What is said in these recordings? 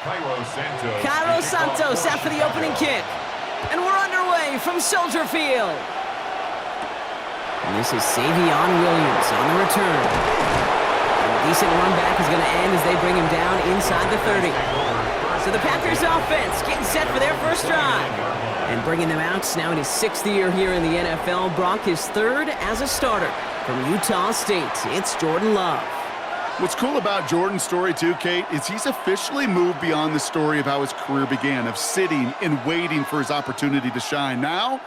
Cairo Santos out for the opening kick. And we're underway from Soldier Field. And this is Savion Williams on the return. And a decent run back is going to end as they bring him down inside the 30. So the Packers offense getting set for their first drive. And bringing them out now in his 6th year here in the NFL. Brock his 3rd as a starter from Utah State. It's Jordan Love. What's cool about Jordan's story too, Kate, is he's officially moved beyond the story of how his career began, of sitting and waiting for his opportunity to shine. Now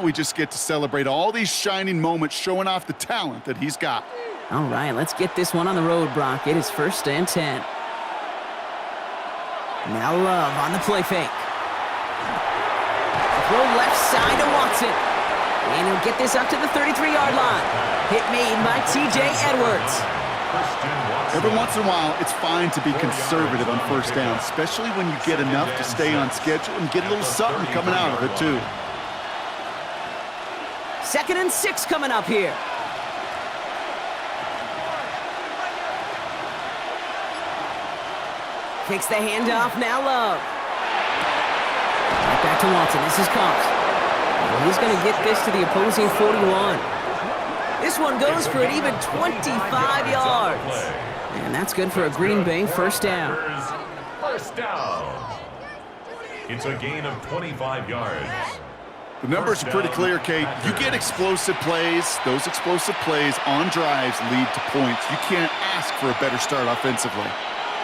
we just get to celebrate all these shining moments, showing off the talent that he's got. All right, let's get this one on the road, Brock. It is 1st and 10. Now Love on the play fake. Throw left side to Watson. And he'll get this up to the 33-yard line. Hit made by T.J. Edwards. Every once in a while, it's fine to be conservative on 1st down, especially when you get enough to stay on schedule and get a little something coming out of it, too. 2nd and 6 coming up here. Takes the handoff, now Love. Right back to Watson, this is caught. And he's going to get this to the opposing 41. This one goes for an even 25 yards. And that's good for a Green Bay 1st down. First down. It's a gain of 25 yards. The numbers are pretty clear, Kate. You get explosive plays. Those explosive plays on drives lead to points. You can't ask for a better start offensively.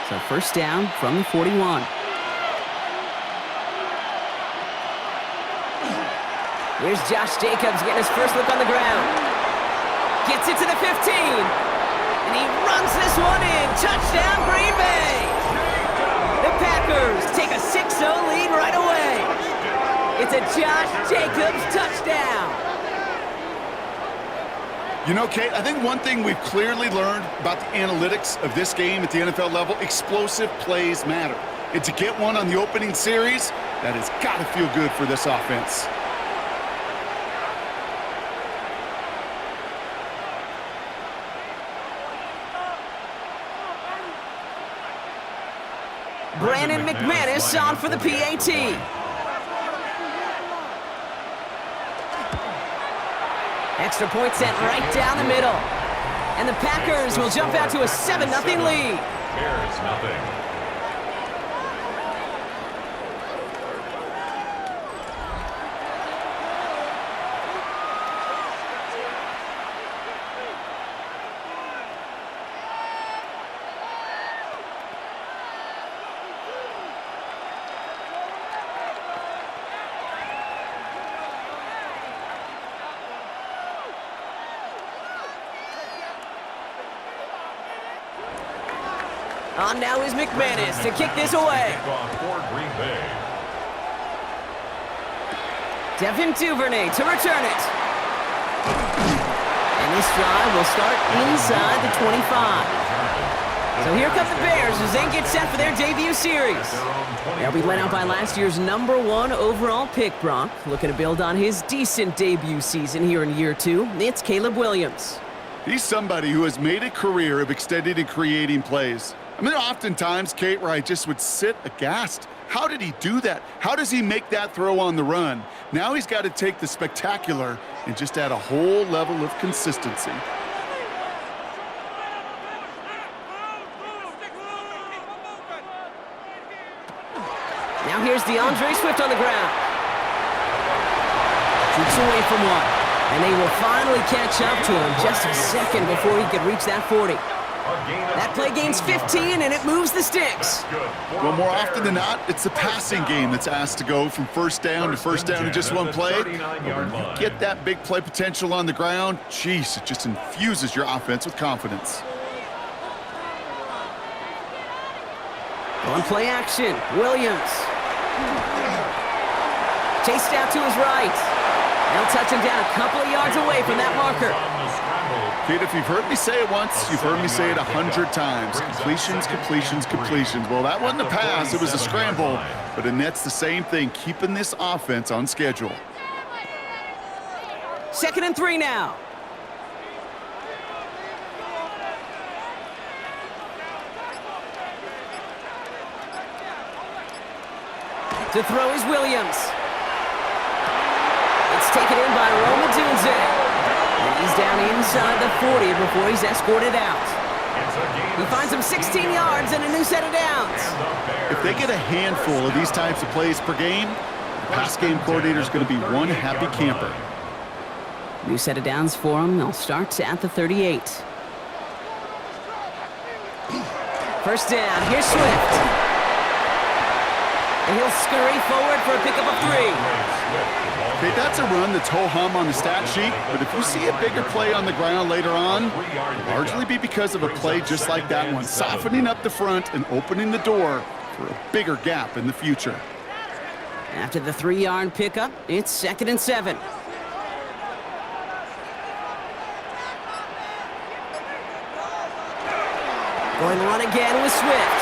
So 1st down from the 41. Here's Josh Jacobs getting his first look on the ground. Gets it to the 15. And he runs this one in. Touchdown, Green Bay. The Packers take a 6-0 lead right away. It's a Josh Jacobs touchdown. You know, Kate, I think one thing we've clearly learned about the analytics of this game at the NFL level, explosive plays matter. And to get one on the opening series, that has got to feel good for this offense. Brandon McManus on for the PAT. Extra point sent right down the middle. And the Packers will jump out to a 7-0 lead. Bears nothing. On now is McManus to kick this away. Devin Duvernay to return it. And this drive will start inside the 25. So here come the Bears as they get set for their debut series. They'll be led out by last year's #1 overall pick, Brock. Looking to build on his decent debut season here in year 2. It's Caleb Williams. He's somebody who has made a career of extending and creating plays. I mean, oftentimes, Kate, where I just would sit aghast. How did he do that? How does he make that throw on the run? Now he's got to take the spectacular and just add a whole level of consistency. Now here's DeAndre Swift on the ground. Keeps away from one. And they will finally catch up to him just a second before he could reach that 40. That play gains 15, and it moves the sticks. Well, more often than not, it's the passing game that's asked to go from 1st down to 1st down in just one play. But when you get that big play potential on the ground, geez, it just infuses your offense with confidence. On play action, Williams. Chased out to his right. They'll touch him down a couple of yards away from that marker. Kid, if you've heard me say it once, you've heard me say it 100 times. Completions, completions, completions. Well, that wasn't a pass, it was a scramble. But it nets the same thing, keeping this offense on schedule. 2nd and 3 now. To throw is Williams. It's taken in by Roma Dunze. And he's down inside the 40 before he's escorted out. He finds him 16 yards and a new set of downs. If they get a handful of these types of plays per game, the pass game coordinator is going to be one happy camper. New set of downs for him. They'll start at the 38. First down. Here's Swift. And he'll scurry forward for a pickup of 3. Okay, that's a run that's ho-hum on the stat sheet, but if you see a bigger play on the ground later on, it'll largely be because of a play just like that one, softening up the front and opening the door for a bigger gap in the future. After the 3-yard pickup, it's 2nd and 7. Going to run again with Swift.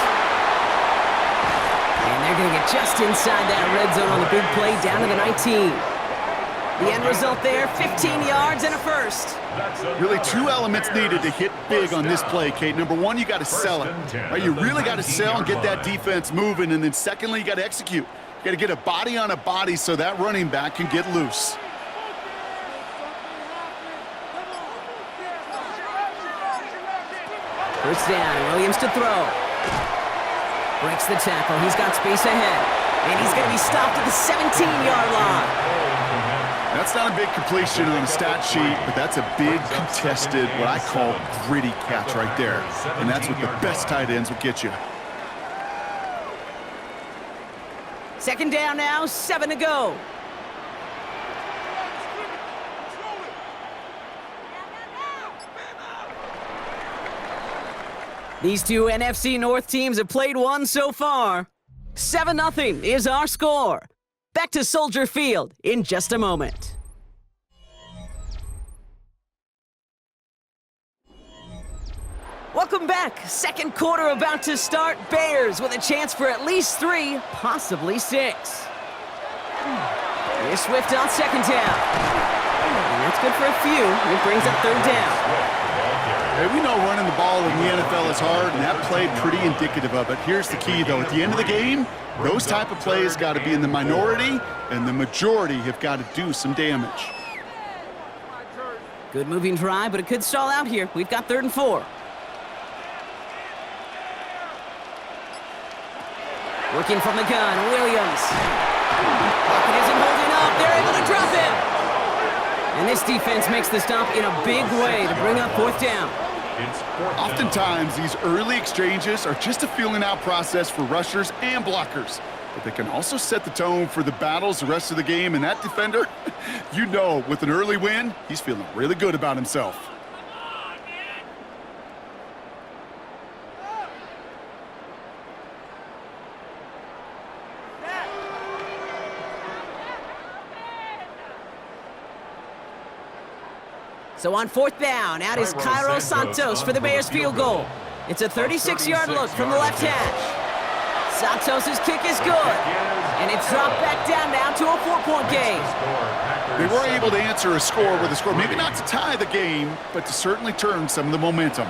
And they're going to get just inside that red zone on the big play down to the 19. The end result there, 15 yards and a first. Really 2 elements needed to hit big on this play, Kate. Number 1, you got to sell it. Right? You really got to sell and get that defense moving. And then secondly, you got to execute. You got to get a body on a body so that running back can get loose. First down, Williams to throw. Breaks the tackle, he's got space ahead. And he's going to be stopped at the 17-yard line. That's not a big completion on the stat sheet, but that's a big contested, what I call gritty catch right there. And that's what the best tight ends will get you. Second down now, 7 to go. These two NFC North teams have played one so far. 7-0 is our score. Back to Soldier Field in just a moment. Welcome back. Second quarter about to start. Bears with a chance for at least 3, possibly 6. Here's Swift on second down. And that's good for a few. It brings up third down. Hey, we know running the ball in the NFL is hard, and that play pretty indicative of it. Here's the key, though. At the end of the game, those type of plays got to be in the minority, and the majority have got to do some damage. Good moving drive, but it could stall out here. We've got 3rd and 4. Working from the gun, Williams. Pocket isn't holding up. They're able to drop him. And this defense makes the stop in a big way to bring up 4th down. Oftentimes, these early exchanges are just a feeling out process for rushers and blockers. But they can also set the tone for the battles the rest of the game. And that defender, you know, with an early win, he's feeling really good about himself. So on 4th down, out is Cairo Santos for the Bears field goal. It's a 36-yard look from the left hash. Santos' kick is good. And it's dropped back down now to a 4-point game. They were able to answer a score with a score. Maybe not to tie the game, but to certainly turn some of the momentum.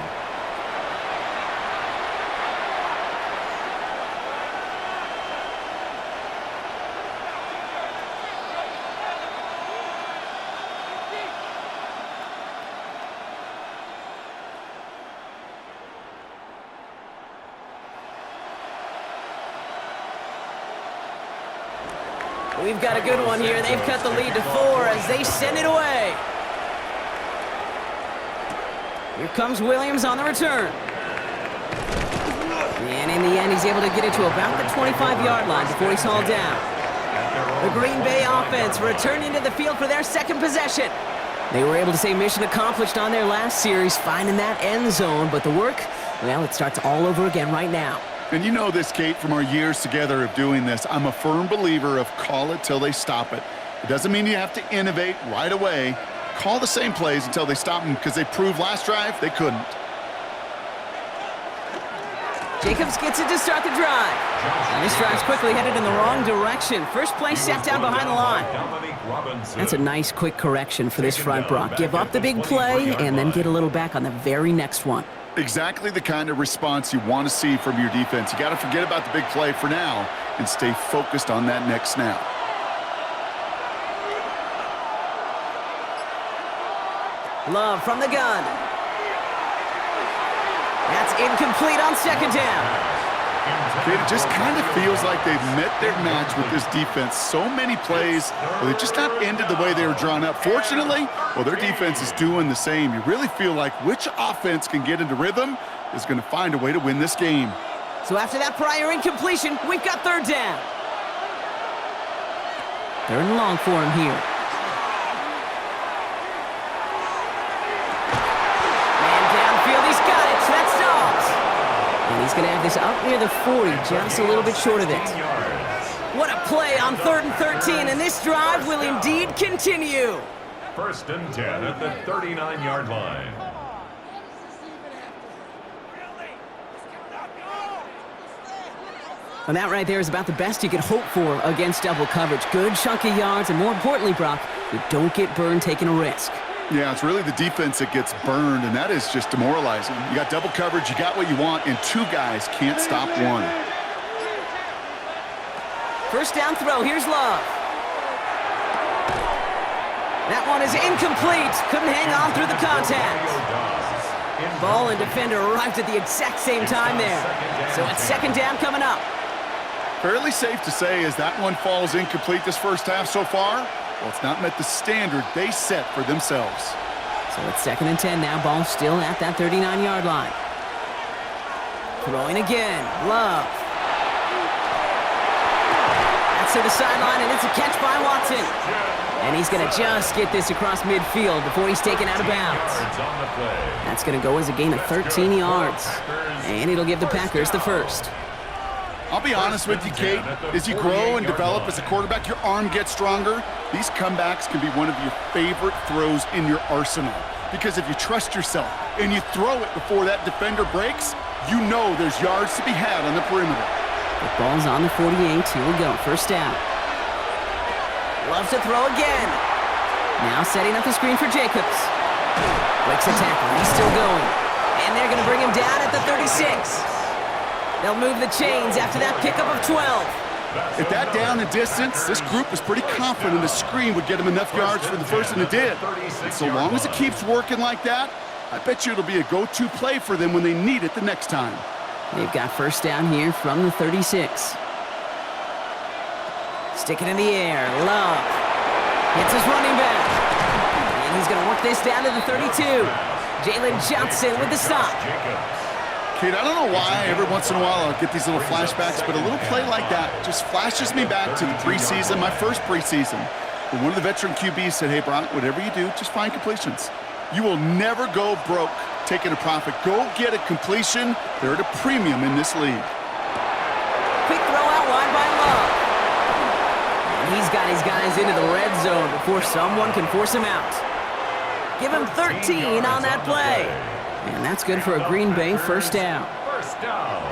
We've got a good one here. They've cut the lead to 4 as they send it away. Here comes Williams on the return. And in the end, he's able to get it to about the 25-yard line before he's hauled down. The Green Bay offense returning to the field for their second possession. They were able to say mission accomplished on their last series, finding that end zone. But the work, well, it starts all over again right now. And you know this, Kate, from our years together of doing this. I'm a firm believer of call it till they stop it. It doesn't mean you have to innovate right away. Call the same plays until they stop them, because they proved last drive they couldn't. Jacobs gets it to start the drive. And this drive's quickly headed in the wrong direction. First play set down behind the line. That's a nice quick correction for this front, Brock. Give up the big play and then get a little back on the very next one. Exactly the kind of response you want to see from your defense. You got to forget about the big play for now and stay focused on that next snap. Love from the gun. That's incomplete on second down. It just kind of feels like they've met their match with this defense. So many plays, well, they just not ended the way they were drawn up. Fortunately, well, their defense is doing the same. You really feel like which offense can get into rhythm is going to find a way to win this game. So after that prior incompletion, we've got third down. Third and long for him here. Man downfield, he's got it. That's Dobbs. And he's going to have this up near the 40, just a little bit short of it. What a play on 3rd and 13, and this drive will indeed continue. 1st and 10 at the 39-yard line. And that right there is about the best you could hope for against double coverage. Good chunky yards, and more importantly, Brock, you don't get burned taking a risk. Yeah, it's really the defense that gets burned, and that is just demoralizing. You got double coverage, you got what you want, and two guys can't stop one. First down throw, here's Love. That one is incomplete. Couldn't hang on through the contact. Ball and defender arrived at the exact same time there. So it's second down coming up. Fairly safe to say as that one falls incomplete this first half so far, well, it's not met the standard they set for themselves. So it's 2nd and 10 now. Ball still at that 39-yard line. Throwing again. Love. That's to the sideline, and it's a catch by Watson. And he's going to just get this across midfield before he's taken out of bounds. That's going to go as a gain of 13 yards. And it'll give the Packers the first. I'll be honest with you, Kate. As you grow and develop as a quarterback, your arm gets stronger. These comebacks can be one of your favorite throws in your arsenal. Because if you trust yourself and you throw it before that defender breaks, you know there's yards to be had on the perimeter. The ball's on the 48. Here we go. First down. Loves to throw again. Now setting up the screen for Jacobs. Breaks a tackle. He's still going. And they're going to bring him down at the 36. They'll move the chains after that pickup of 12. At that down and distance, this group was pretty confident the screen would get him enough yards for the first, and it did. And so long as it keeps working like that, I bet you it'll be a go-to play for them when they need it the next time. They've got first down here from the 36. Stick it in the air. Love. Hits his running back. And he's going to work this down to the 32. Jalen Johnson with the stop. Kate, I don't know why every once in a while I'll get these little flashbacks, but a little play like that just flashes me back to the preseason, my first preseason. When one of the veteran QBs said, hey, Brock, whatever you do, just find completions. You will never go broke taking a profit. Go get a completion. They're at a premium in this league. Quick throw out wide by Love. And he's got his guys into the red zone before someone can force him out. Give him 13 on that play. And that's good for a Green Bay first down.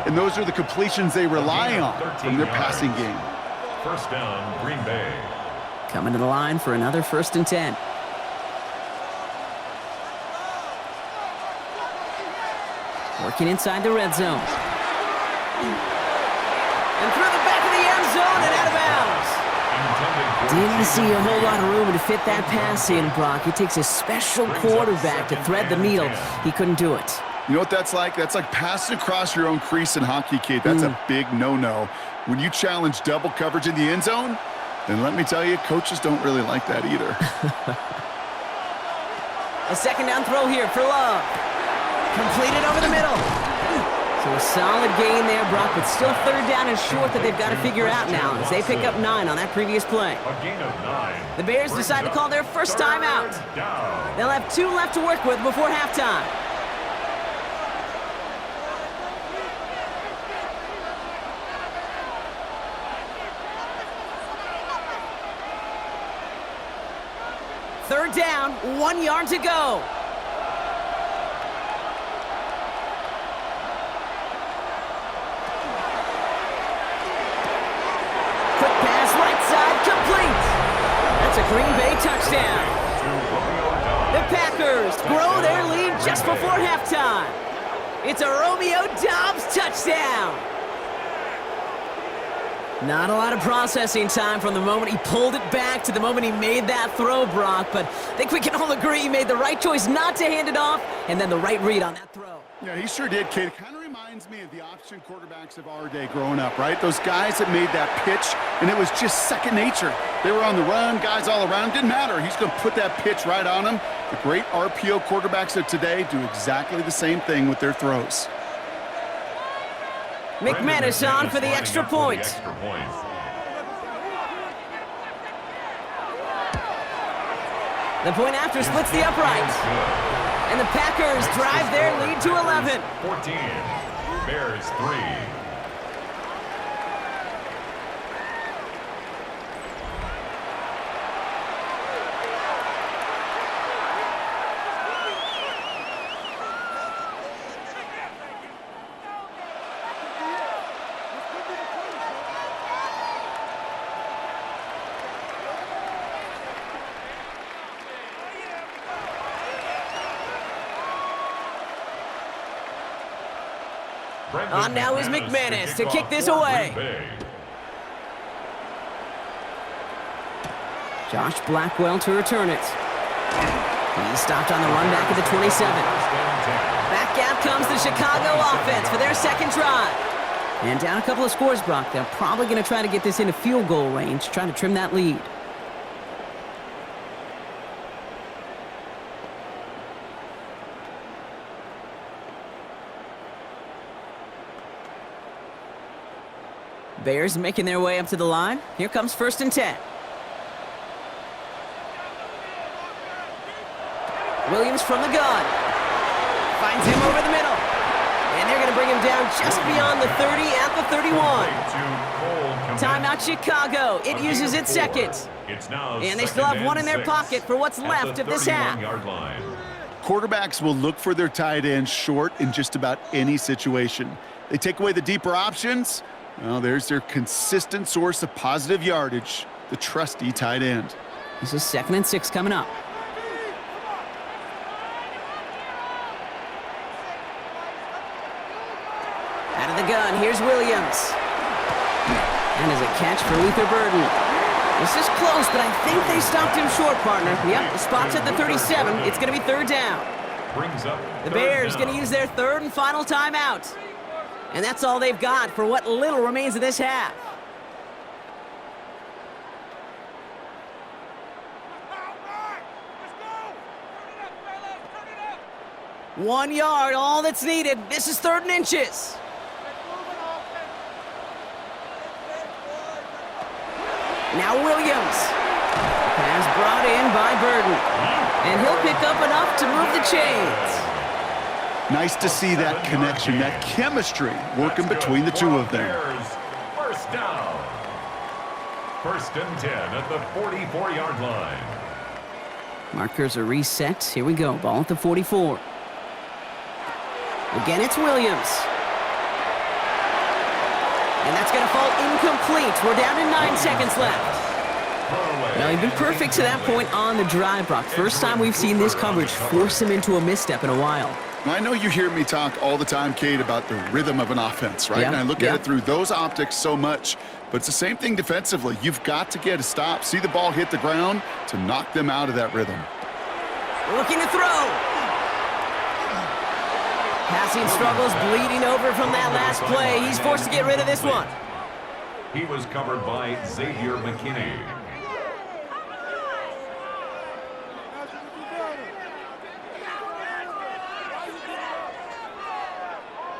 And those are the completions they rely on from their passing game. First down, Green Bay. Coming to the line for another 1st and 10. Working inside the red zone. And through the back of the end zone and out of bounds. Didn't see a whole lot of room to fit that pass in, Brock. It takes a special quarterback to thread the needle. He couldn't do it. You know what that's like? That's like passing across your own crease in hockey, Kate. That's a big no-no. When you challenge double coverage in the end zone, then let me tell you, coaches don't really like that either. A second down throw here for Love. Completed over the middle. So a solid gain there, Brock, but still third down and short that they've got to figure out now as they pick up 9 on that previous play. A gain of 9. The Bears decide to call their first time out. They'll have 2 left to work with before halftime. Third down, 1 yard to go. Quick pass, right side, complete. That's a Green Bay touchdown. The Packers grow their lead just before halftime. It's a Romeo Doubs touchdown. Not a lot of processing time from the moment he pulled it back to the moment he made that throw, Brock, but I think we can all agree he made the right choice not to hand it off, and then the right read on that throw. Yeah, he sure did, Kate. It kind of reminds me of the option quarterbacks of our day growing up, right? Those guys that made that pitch, and it was just second nature. They were on the run, guys all around. Didn't matter. He's going to put that pitch right on him. The great RPO quarterbacks of today do exactly the same thing with their throws. McManus on for the extra point. The point after splits the upright. And the Packers drive their lead to 11. 14, Bears 3. On now is McManus to kick this away. Josh Blackwell to return it. He's stopped on the run back at the 27. Back out comes the Chicago offense for their second drive. And down a couple of scores, Brock. They're probably going to try to get this into field goal range, trying to trim that lead. Bears making their way up to the line. Here comes 1st and 10. Williams from the gun. Finds him over the middle. And they're going to bring him down just beyond the 30 at the 31. Timeout Chicago. It uses its second. And they still have one in their pocket for what's left of this half. Quarterbacks will look for their tight end short in just about any situation. They take away the deeper options. Well, there's their consistent source of positive yardage, the trusty tight end. This is 2nd and 6 coming up. Out of the gun, here's Williams. And as a catch for Luther Burden. This is close, but I think they stopped him short, partner. Yep, the spot's at the 37. It's going to be 3rd down. The Bears going to use their 3rd and final timeout. And that's all they've got for what little remains of this half. One yard, all that's needed. This is 3rd and inches. Now Williams. Pass brought in by Burden. And he'll pick up enough to move the chains. Nice to see that connection, that chemistry working between the two of them. First down. 1st and 10 at the 44-yard line. Markers are reset. Here we go. Ball at the 44. Again, it's Williams. And that's going to fall incomplete. We're down to 9 seconds left. Now, he's been perfect to that point on the drive, Brock. First time we've seen this coverage force him into a misstep in a while. I know you hear me talk all the time, Kate, about the rhythm of an offense, right? Yeah, and I look at it through those optics so much, but it's the same thing defensively. You've got to get a stop, see the ball hit the ground to knock them out of that rhythm. Looking to throw. Passing struggles bleeding over from that last play. He's forced to get rid of this one. He was covered by Xavier McKinney.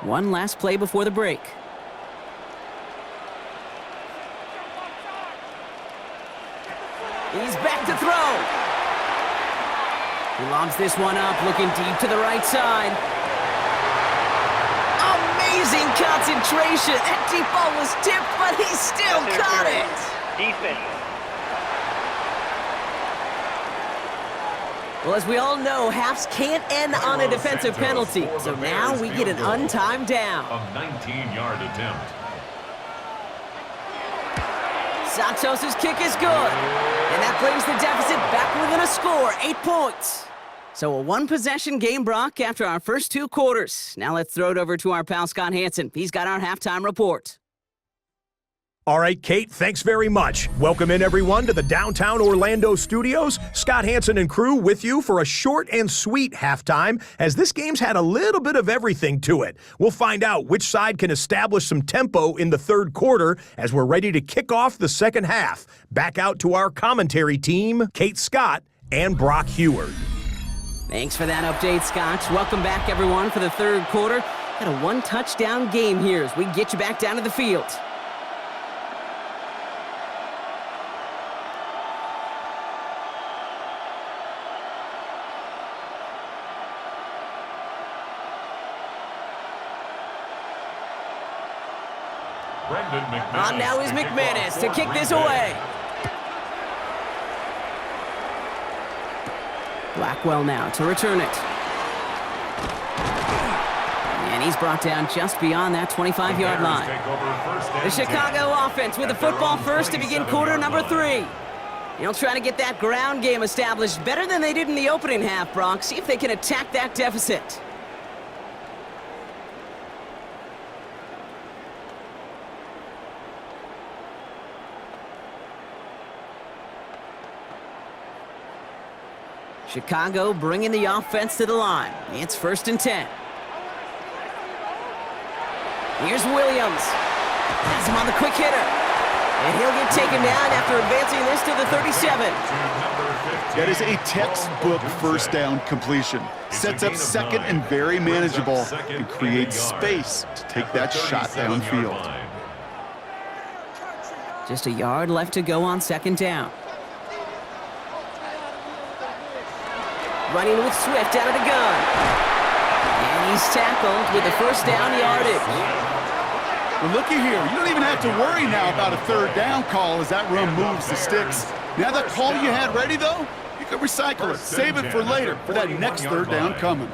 One last play before the break. He's back to throw. He lobs this one up, looking deep to the right side. Amazing concentration. That deep ball was tipped, but he still caught it. Defense. Well, as we all know, halves can't end on a defensive penalty. So now we get an untimed down. A 19-yard attempt. Santos' kick is good. And that brings the deficit back within a score, 8 points. So a one-possession game, Brock, after our first 2 quarters. Now let's throw it over to our pal Scott Hansen. He's got our halftime report. All right, Kate, thanks very much. Welcome in, everyone, to the downtown Orlando studios. Scott Hansen and crew with you for a short and sweet halftime, as this game's had a little bit of everything to it. We'll find out which side can establish some tempo in the third quarter as we're ready to kick off the second half. Back out to our commentary team, Kate Scott and Brock Heward. Thanks for that update, Scott. Welcome back, everyone, for the third quarter. Got a one-touchdown game here as we get you back down to the field. On now is McManus to kick this away. Blackwell now to return it. And he's brought down just beyond that 25-yard line. The Chicago offense with the football first to begin quarter number 3. They'll try to get that ground game established better than they did in the opening half, Brock. See if they can attack that deficit. Chicago bringing the offense to the line. It's 1st and 10. Here's Williams. Has him on the quick hitter. And he'll get taken down after advancing this to the 37. That is a textbook first down completion. Sets up second and very manageable and creates space to take that shot downfield. Just a yard left to go on 2nd down. Running with Swift out of the gun. And he's tackled with the 1st down yardage. Well, looky here. You don't even have to worry now about a 3rd down call as that run moves the sticks. Now that call you had ready, though, you can recycle it. Save it for later, for that next 3rd down coming.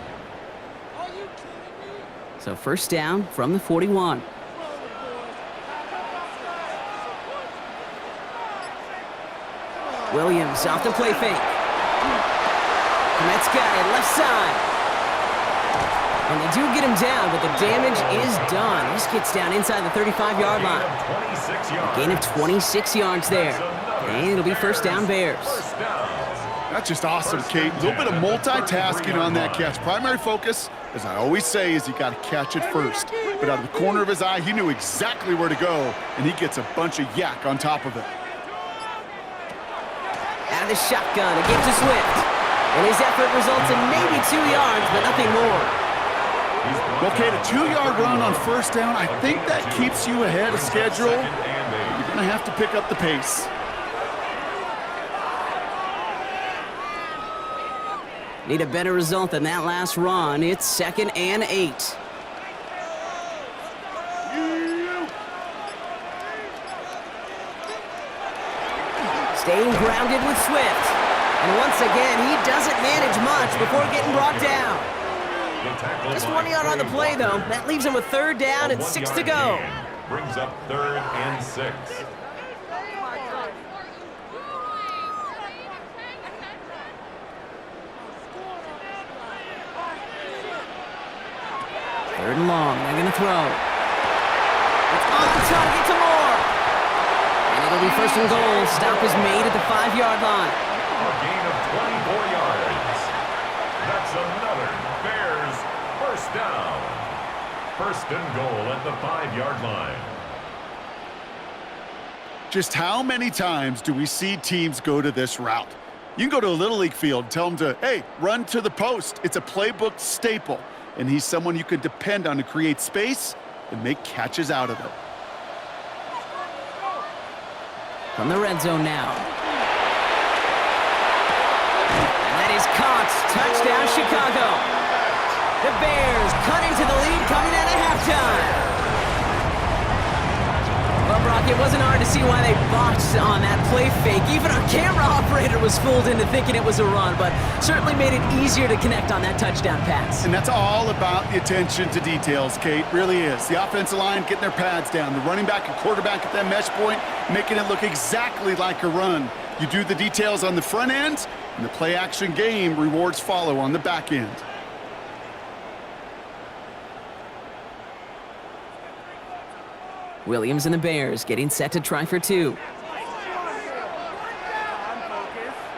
So 1st down from the 41. Williams off the play fake. Met's got it, left side. And they do get him down, but the damage is done. This gets down inside the 35-yard line. A gain of 26 yards there. And it'll be 1st down Bears. That's just awesome, Kate. A little bit of multitasking on that catch. Primary focus, as I always say, is you got to catch it first. But out of the corner of his eye, he knew exactly where to go, and he gets a bunch of yak on top of it. Out of the shotgun, a give to Swift. And his effort results in maybe 2 yards, but nothing more. Okay, the 2-yard run on 1st down, I think that keeps you ahead of schedule. You're going to have to pick up the pace. Need a better result than that last run. It's 2nd and 8. Staying grounded with Swift. And once again, he doesn't manage much before getting brought down. Just 1 yard on the play, though. That leaves him with 3rd down and 6 to go. Brings up 3rd and 6. Third and long. They're going to throw. It's on target to Moore. And it'll be 1st and goal. Stop is made at the 5-yard line. A gain of 24 yards. That's another Bears 1st down. 1st and goal at the 5-yard line. Just how many times do we see teams go to this route? You can go to a Little League field, tell them to, hey, run to the post. It's a playbook staple, and he's someone you can depend on to create space and make catches out of it. From the red zone now. Caught. Touchdown, Chicago. The Bears cut into the lead coming out of halftime. Well, Brock, it wasn't hard to see why they botched on that play fake. Even our camera operator was fooled into thinking it was a run, but certainly made it easier to connect on that touchdown pass. And that's all about the attention to details, Kate. Really is. The offensive line getting their pads down. The running back and quarterback at that mesh point, making it look exactly like a run. You do the details on the front end, and the play-action game rewards follow on the back end. Williams and the Bears getting set to try for two.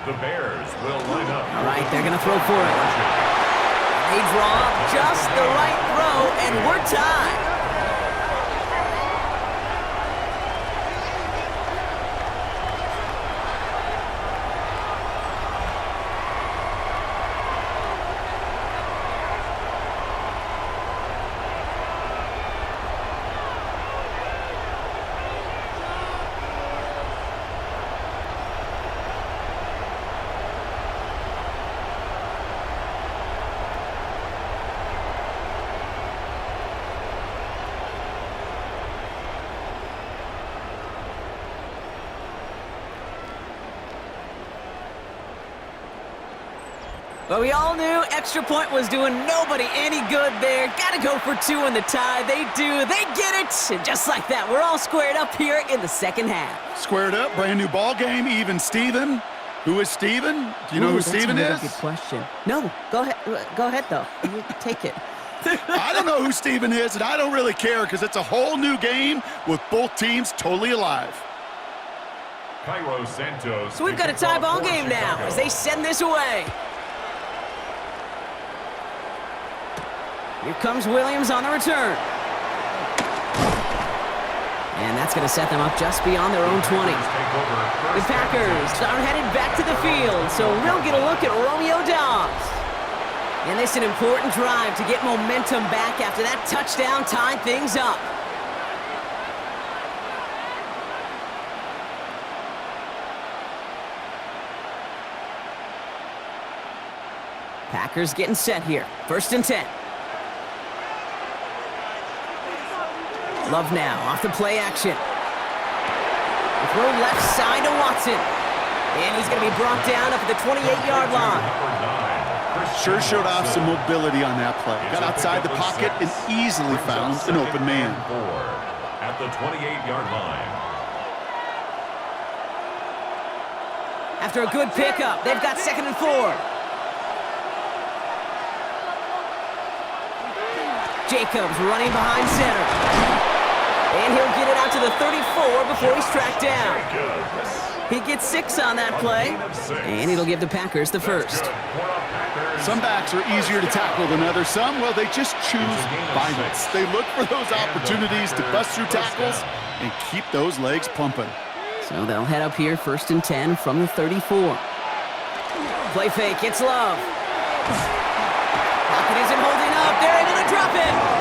The Bears will line up. All right, they're going to throw for it. They draw up just the right throw, and we're tied. But we all knew extra point was doing nobody any good there. Gotta go for two in the tie. They do. They get it. And just like that, we're all squared up here in the second half. Squared up, brand new ball game, even Steven. Who is Steven? Do you know who Steven is? That's a good question. No, go ahead. Go ahead, though. You take it. I don't know who Steven is, and I don't really care because it's a whole new game with both teams totally alive. Cairo Santos. So we've got a tie ball game now as they send this away. Here comes Williams on the return. And that's going to set them up just beyond their own 20. The Packers are headed back to the field, so we'll get a look at Romeo Doubs. And this is an important drive to get momentum back after that touchdown tied things up. Packers getting set here. 1st and 10. Love now, off the play action. Throw left side to Watson. And he's going to be brought down up at the 28-yard line. Sure showed off some mobility on that play. Got outside the pocket and easily found an open man. At the 28-yard line. After a good pickup, they've got 2nd and 4. Jacobs running behind center. And he'll get it out to the 34 before he's tracked down. He gets 6 on that play, and it'll give the Packers the first. Some backs are easier to tackle than others. Some, well, they just choose violence. They look for those opportunities to bust through tackles and keep those legs pumping. So they'll head up here 1st and 10 from the 34. Play fake, it's Love. Pocket isn't holding up. They're able to drop it.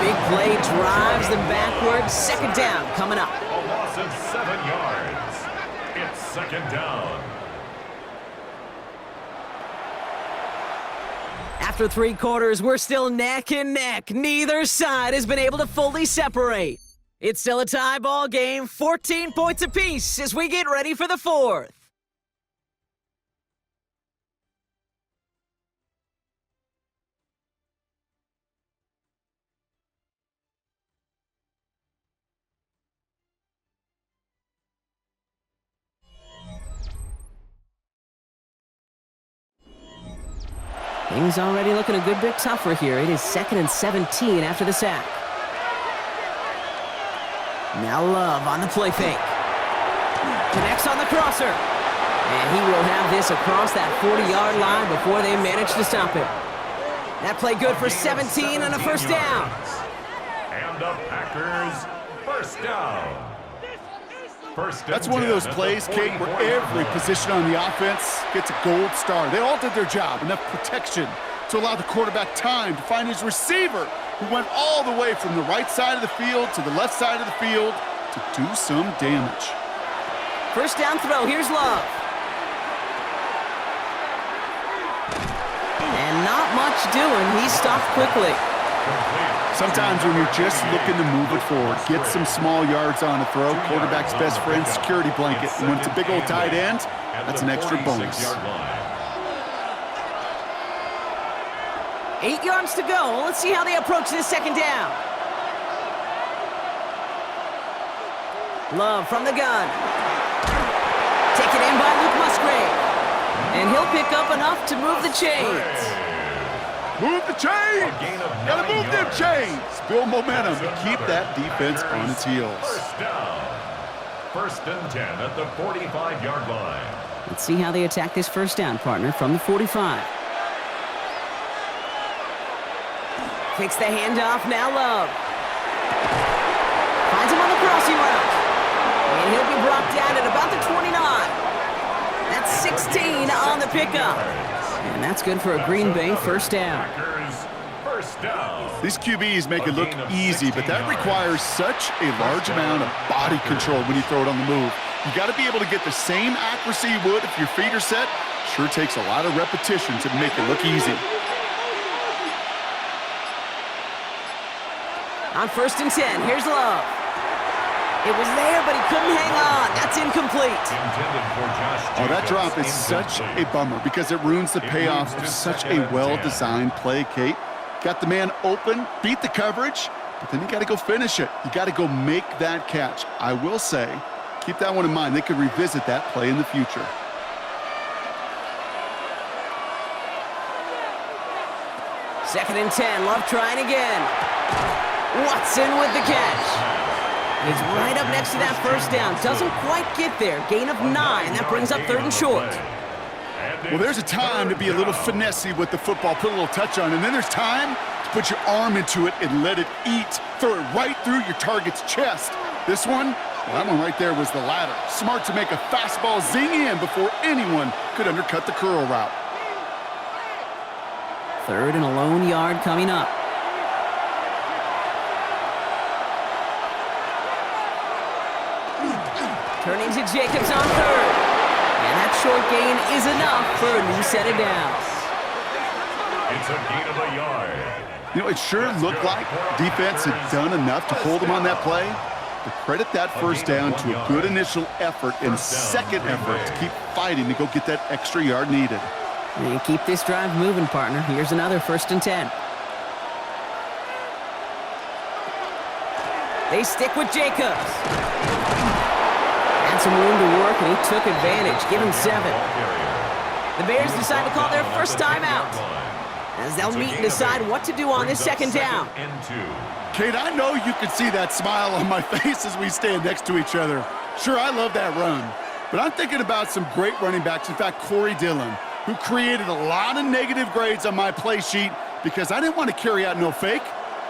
Big play drives them backwards. 2nd down coming up. A loss of 7 yards. It's 2nd down. After 3 quarters, we're still neck and neck. Neither side has been able to fully separate. It's still a tie ball game, 14 points apiece as we get ready for the 4th. Things already looking a good bit tougher here. It is 2nd and 17 after the sack. Now Love on the play fake. Connects on the crosser. And he will have this across that 40-yard line before they manage to stop it. That play good for 17 and a 1st down. And the Packers 1st down. That's one of those plays, Kate, where every position on the offense gets a gold star. They all did their job, enough protection to allow the quarterback time to find his receiver, who went all the way from the right side of the field to the left side of the field to do some damage. 1st down throw, here's Love. And not much doing, he's stopped quickly. Sometimes when you're just looking to move it forward, get some small yards on a throw, quarterback's best friend, security blanket. And when it's a big old tight end, that's an extra bonus. 8 yards to go. Let's see how they approach this 2nd down. Love from the gun. Taken in by Luke Musgrave. And he'll pick up enough to move the chains. Move the chains. gain of Gotta 9 move them yards. chains. Build momentum to keep Another that defense on its heels. First down. First and 10 at the 45-yard line. Let's see how they attack this first down, partner, from the 45. Kicks the handoff, now Love. Finds him on the crossing route. And he'll be brought down at about the 29. That's 16 on the pickup. And that's good for a Green Bay first down. Packers, first down. These QBs make it look easy, but that requires such a large amount of body control when you throw it on the move. You got to be able to get the same accuracy you would if your feet are set. Sure takes a lot of repetition to make it look easy. On first and 10, here's Love. It was there, but he couldn't hang on. That's incomplete. Intended for Josh Oh, that Jacobs, drop is such incomplete. a bummer because it ruins the payoff of such a well-designed play, Kate. Got the man open, beat the coverage, but then you got to go finish it. You got to go make that catch. I will say, keep that one in mind. They could revisit that play in the future. Second and 10, Love trying again. Watson with the catch. He's right up next to that first down. Doesn't quite get there. Gain of 9. That brings up third and short. Well, there's a time to be a little finessey with the football, put a little touch on, and then there's time to put your arm into it and let it eat. Throw it right through your target's chest. This one, well, that one right there was the latter. Smart to make a fastball zing in before anyone could undercut the curl route. Third and a lone yard coming up. Turning to Jacobs on third. And that short gain is enough for a new set of downs. It's a gain of a yard. You know, it sure looked like defense had done enough to hold them on that play. To credit that first down to a good initial effort and second effort to keep fighting to go get that extra yard needed. And keep this drive moving, partner. Here's another first and 10. They stick with Jacobs. Had some room to work, and he took advantage. Give him 7. The Bears decide to call their first timeout, as they'll meet and decide what to do on this second down. Kate, I know you can see that smile on my face as we stand next to each other. Sure, I love that run, but I'm thinking about some great running backs. In fact, Corey Dillon, who created a lot of negative grades on my play sheet because I didn't want to carry out no fake.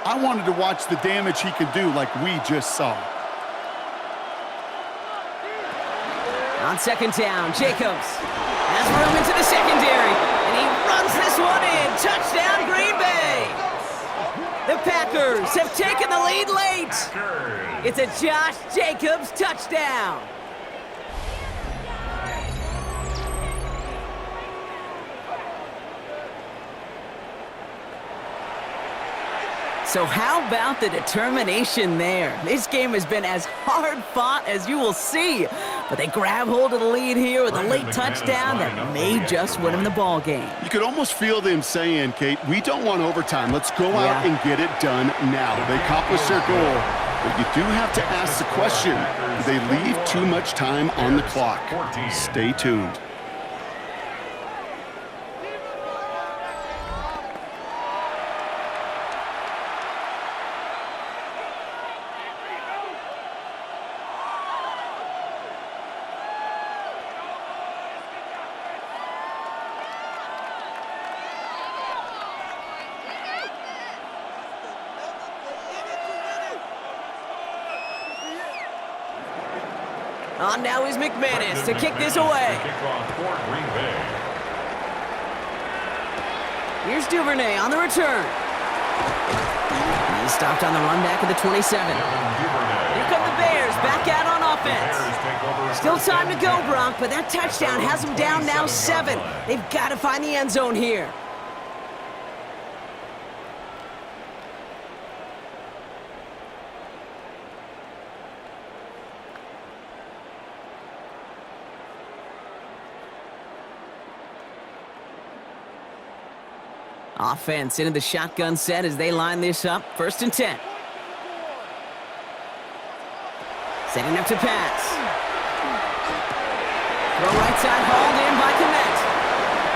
I wanted to watch the damage he could do like we just saw. On second down, Jacobs has room into the secondary, and he runs this one in. Touchdown, Green Bay! The Packers have taken the lead late. It's a Josh Jacobs touchdown. So how about the determination there? This game has been as hard fought as you will see. But they grab hold of the lead here with a late touchdown that may just win them the ball game. You could almost feel them saying, Kate, we don't want overtime. Let's go out and get it done now. They accomplished their goal. But you do have to ask the question, do they leave too much time on the clock? Stay tuned. On now is McManus to kick this away. Here's Duvernay on the return. He's stopped on the run back at the 27. Here come the Bears back out on offense. Still time to go, Bronk, but that touchdown has them down now 7. They've got to find the end zone here. Offense into the shotgun set as they line this up. First and 10. Setting up to pass. Throw right side, hauled in by Komet.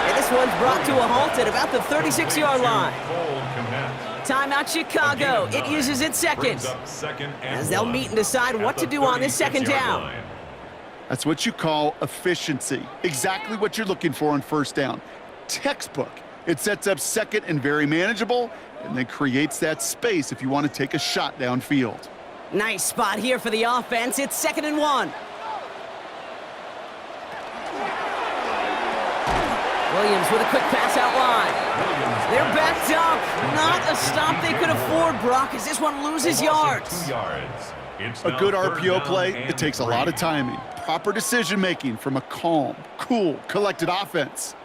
And this this one's brought to a halt at about the 36-yard line. Full connect. Timeout Chicago. It uses its seconds, as they'll meet and decide what to do on this second down. That's what you call efficiency. Exactly what you're looking for on first down. Textbook. It sets up second and very manageable, and then creates that space if you want to take a shot downfield. Nice spot here for the offense. It's 2nd and 1. Williams with a quick pass out wide. They're backed up. Not a stop they could afford, Brock, as this one loses yards. 2 yards. It's A now good third RPO down play, and it takes a lot of 3. timing, proper decision-making from a calm, cool, collected offense.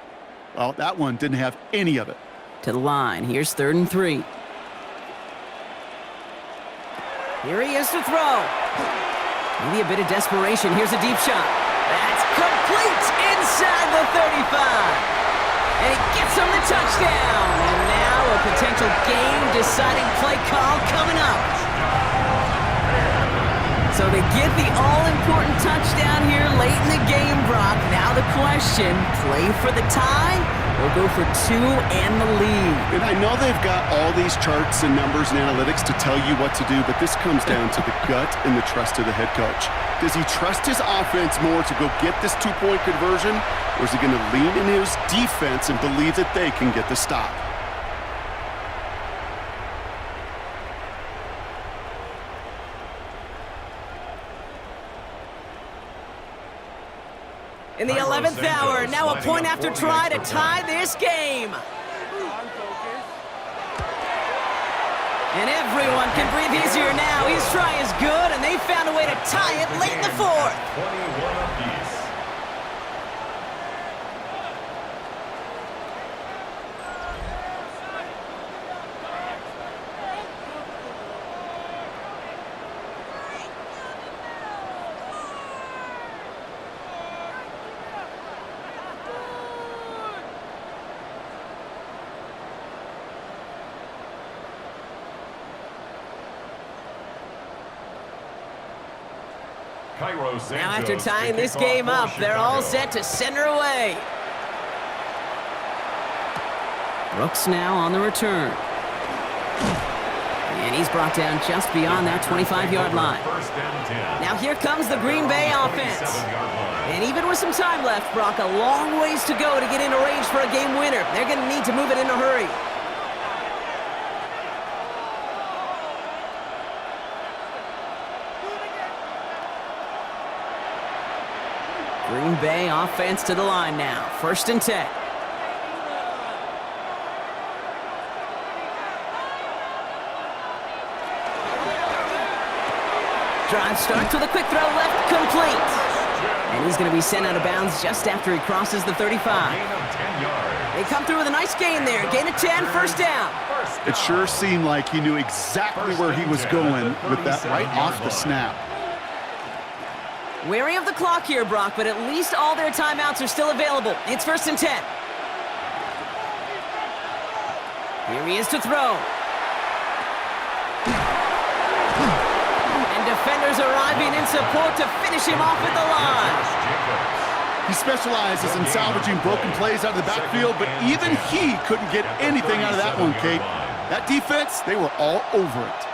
Well, that one didn't have any of it. To the line. Here's 3rd and 3. Here he is to throw. Maybe a bit of desperation. Here's a deep shot. That's complete inside the 35. And it gets him the touchdown. And now a potential game-deciding play call coming up. So they get the all-important touchdown here late in the game, Brock. Now the question, play for the tie or go for 2 and the lead? And I know they've got all these charts and numbers and analytics to tell you what to do, but this comes down to the gut and the trust of the head coach. Does he trust his offense more to go get this 2-point conversion, or is he going to lean in his defense and believe that they can get the stop? In the 11th hour, now a point after try to tie this game. And everyone can breathe easier now. His try is good, and they found a way to tie it late in the 4th. 21 apiece. Now after tying this game up, they're all set to send her away. Brooks now on the return. And he's brought down just beyond that 25-yard line. Now here comes the Green Bay offense. And even with some time left, Brock, a long ways to go to get into range for a game winner. They're going to need to move it in a hurry. Green Bay offense to the line now. 1st and 10. Drive starts with a quick throw left, complete. And he's going to be sent out of bounds just after he crosses the 35. They come through with a nice gain there. Gain of 10, 1st down. It sure seemed like he knew exactly where he was going with that right off the snap. Wary of the clock here, Brock, but at least all their timeouts are still available. It's 1st and 10. Here he is to throw. And defenders arriving in support to finish him off at the line. He specializes in salvaging broken plays out of the backfield, but even he couldn't get anything out of that one, Kate. That defense, they were all over it.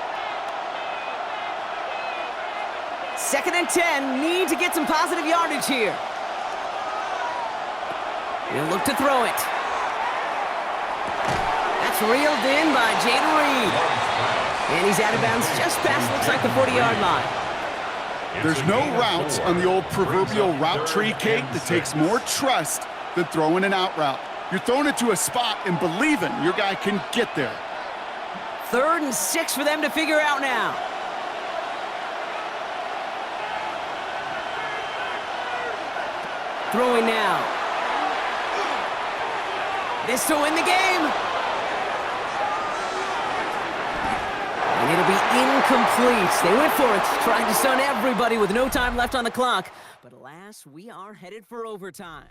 2nd and 10, need to get some positive yardage here. He'll look to throw it. That's reeled in by Jaden Reed. And he's out of bounds just past, looks like the 40-yard line. There's no routes on the old proverbial route tree, Kate, that takes more trust than throwing an out route. You're throwing it to a spot and believing your guy can get there. 3rd and 6 for them to figure out now. Throwing now. This to win the game. And it'll be incomplete. They went for it, trying to stun everybody with no time left on the clock. But alas, we are headed for overtime.